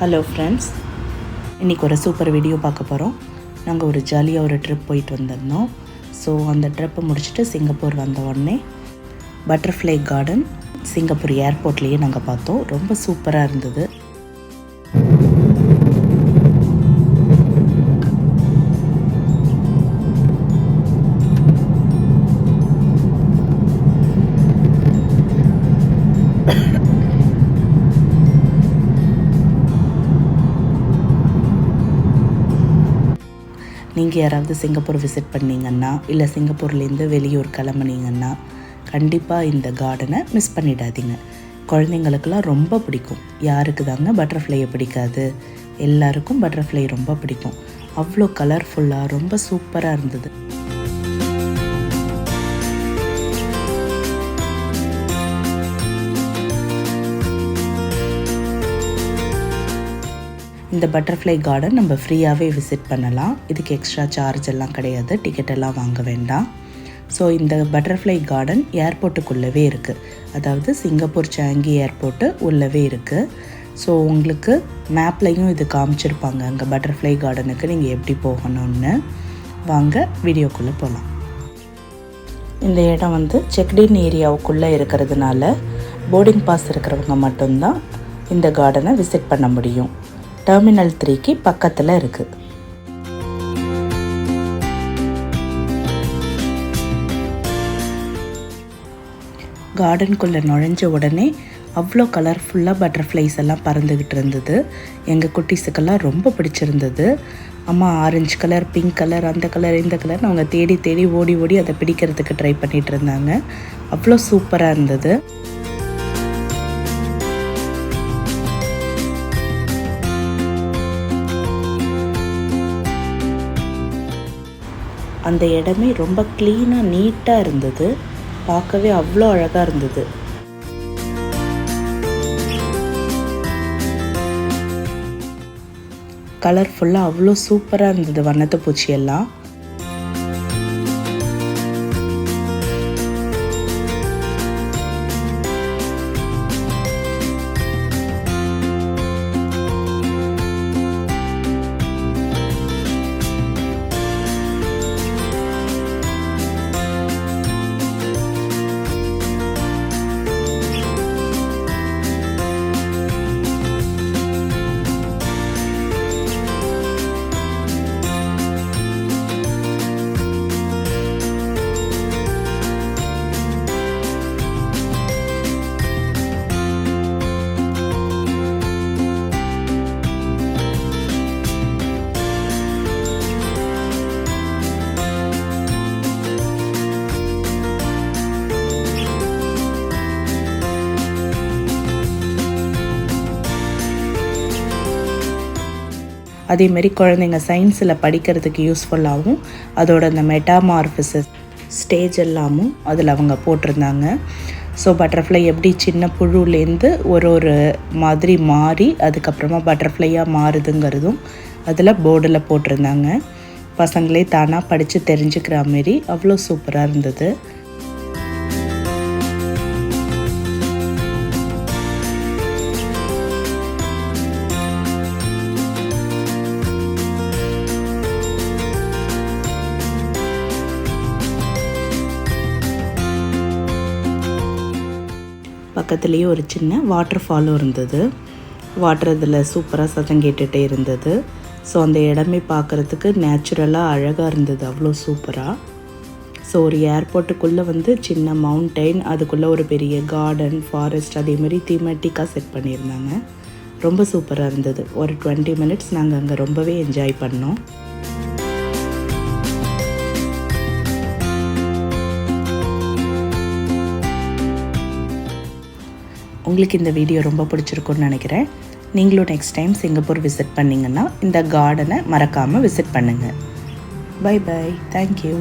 Hello friends, இன்றைக்கி ஒரு super video பார்க்க போகிறோம். நாங்கள் ஒரு ஜாலியாக ஒரு ட்ரிப் போயிட்டு வந்திருந்தோம். ஸோ அந்த ட்ரிப்பை முடிச்சுட்டு சிங்கப்பூர் வந்த உடனே பட்டர்ஃப்ளை கார்டன் சிங்கப்பூர் ஏர்போர்ட்லேயே நாங்கள் பார்த்தோம். ரொம்ப சூப்பராக இருந்தது. நீங்கள் யாராவது சிங்கப்பூர் விசிட் பண்ணிங்கன்னா இல்லை சிங்கப்பூர்லேருந்து வெளியூர் கிளம்புனீங்கன்னா கண்டிப்பாக இந்த கார்டனை மிஸ் பண்ணிடாதீங்க. குழந்தைங்களுக்கெல்லாம் ரொம்ப பிடிக்கும். யாருக்கு தாங்க பட்டர்ஃப்ளையை பிடிக்காது? எல்லாருக்கும் பட்டர்ஃப்ளை ரொம்ப பிடிக்கும். அவ்வளோ கலர்ஃபுல்லாக ரொம்ப சூப்பராக இருந்தது. இந்த பட்டர்ஃப்ளை கார்டன் நம்ம ஃப்ரீயாகவே விசிட் பண்ணலாம். இதுக்கு எக்ஸ்ட்ரா சார்ஜ் எல்லாம் கிடையாது, டிக்கெட் எல்லாம் வாங்க வேண்டாம். ஸோ இந்த பட்டர்ஃப்ளை கார்டன் ஏர்போர்ட்டுக்குள்ளவே இருக்குது. அதாவது சிங்கப்பூர் சாங்கி ஏர்போர்ட்டு உள்ளவே இருக்குது. ஸோ உங்களுக்கு மேப்லையும் இது காமிச்சிருப்பாங்க, அங்கே பட்டர்ஃப்ளை கார்டனுக்கு நீங்கள் எப்படி போகணும்னு. வாங்க வீடியோக்குள்ளே போகலாம். இந்த இடம் வந்து செக்டின் ஏரியாவுக்குள்ளே இருக்கிறதுனால போர்டிங் பாஸ் இருக்கிறவங்க மட்டும்தான் இந்த கார்டனை விசிட் பண்ண முடியும். டெர்மினல் 3க்கு பக்கத்தில் இருக்குது. கார்டனுக்குள்ளே நுழைஞ்ச உடனே அவ்வளோ கலர்ஃபுல்லாக பட்டர்ஃப்ளைஸ் எல்லாம் பறந்துக்கிட்டு இருந்தது. எங்கள் குட்டீஸுக்கெல்லாம் ரொம்ப பிடிச்சிருந்தது. அம்மா ஆரஞ்சு கலர், பிங்க் கலர், அந்த கலர், இந்த கலர்னு அவங்க தேடி தேடி ஓடி ஓடி அதை பிடிக்கிறதுக்கு ட்ரை பண்ணிகிட்டு இருந்தாங்க. அவ்வளோ சூப்பராக இருந்தது. அந்த இடமே ரொம்ப க்ளீனாக நீட்டாக இருந்தது. பார்க்கவே அவ்வளோ அழகாக இருந்தது. கலர்ஃபுல்லாக அவ்வளோ சூப்பராக இருந்தது வண்ணத்து பூச்சியெல்லாம். அதேமாரி குழந்தைங்க சயின்ஸில் படிக்கிறதுக்கு யூஸ்ஃபுல்லாகவும் அதோட அந்த மெட்டாமார்ஃபிசஸ் ஸ்டேஜ் எல்லாமும் அதில் அவங்க போட்டிருந்தாங்க. ஸோ பட்டர்ஃப்ளை எப்படி சின்ன புழுலேருந்து ஒரு மாதிரி மாறி அதுக்கப்புறமா பட்டர்ஃப்ளையாக மாறுதுங்கிறதும் அதில் போர்டில் போட்டிருந்தாங்க. பசங்களே தானாக படித்து தெரிஞ்சுக்கிற மாரி அவ்வளோ சூப்பராக இருந்தது. பக்கத்துலேயே ஒரு சின்ன வாட்டர் ஃபாலும் இருந்தது. வாட்டர் இதில் சூப்பராக சத்தம் கேட்டுகிட்டே இருந்தது. ஸோ அந்த இடமே பார்க்குறதுக்கு நேச்சுரலாக அழகாக இருந்தது, அவ்வளோ சூப்பராக. ஸோ ஒரு ஏர்போர்ட்டுக்குள்ளே வந்து சின்ன மவுண்டெயின், அதுக்குள்ளே ஒரு பெரிய கார்டன், ஃபாரஸ்ட், அதேமாதிரி தீமேட்டிக்காக செட் பண்ணியிருந்தாங்க. ரொம்ப சூப்பராக இருந்தது. ஒரு 20 மினிட்ஸ் நாங்கள் அங்கே ரொம்பவே என்ஜாய் பண்ணோம். உங்களுக்கு இந்த வீடியோ ரொம்ப பிடிச்சிருக்குன்னு நினைக்கிறேன். நீங்களும் நெக்ஸ்ட் டைம் சிங்கப்பூர் விசிட் பண்ணிங்கன்னா இந்த கார்டனை மறக்காமல் விசிட் பண்ணுங்கள். Bye bye. தேங்க்யூ.